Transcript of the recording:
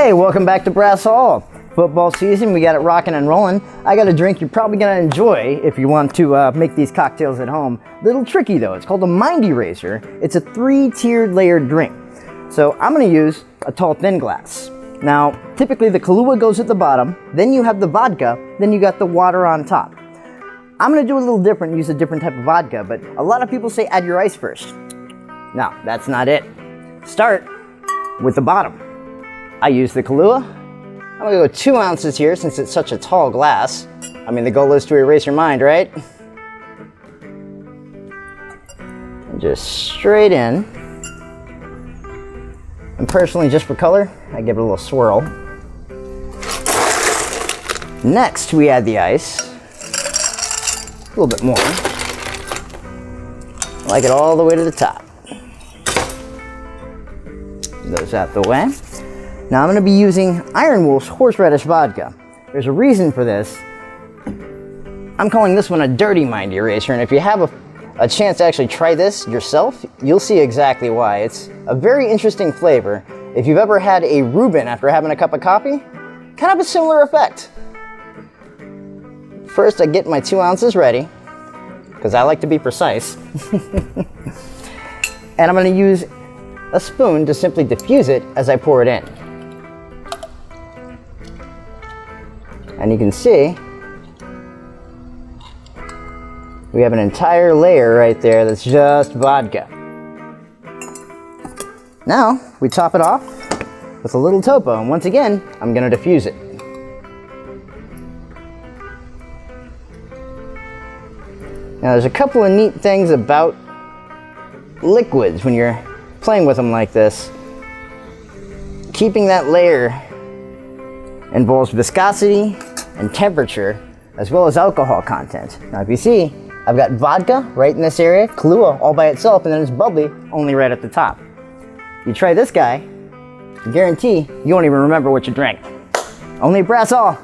Hey, welcome back to Brass Hall. Football season, we got it rocking and rolling. I got a drink you're probably gonna enjoy if you want to make these cocktails at home. Little tricky though, it's called a Mind Eraser. It's a 3-tiered layered drink. So I'm gonna use a tall thin glass. Now, typically the Kahlúa goes at the bottom, then you have the vodka, then you got the water on top. I'm gonna do a little different, use a different type of vodka, but a lot of people say add your ice first. No, that's not it. Start with the bottom. I use the Kahlúa. I'm gonna go 2 ounces here since it's such a tall glass. I mean, the goal is to erase your mind, right? And just straight in. And personally, just for color, I give it a little swirl. Next, we add the ice. A little bit more. Like it all the way to the top. Those out the way. Now I'm going to be using Iron Wolf's Horseradish vodka. There's a reason for this. I'm calling this one a dirty mind eraser, and if you have a chance to actually try this yourself, you'll see exactly why. It's a very interesting flavor. If you've ever had a Reuben after having a cup of coffee, kind of a similar effect. First, I get my 2 ounces ready, because I like to be precise. And I'm going to use a spoon to simply diffuse it as I pour it in. And you can see we have an entire layer right there that's just vodka. Now we top it off with a little topo, and once again I'm going to diffuse it. Now there's a couple of neat things about liquids when you're playing with them like this. Keeping that layer involves viscosity and temperature, as well as alcohol content. Now if you see, I've got vodka right in this area, Kahlúa all by itself, and then it's bubbly only right at the top. You try this guy, I guarantee you won't even remember what you drank. Only Brass Hall.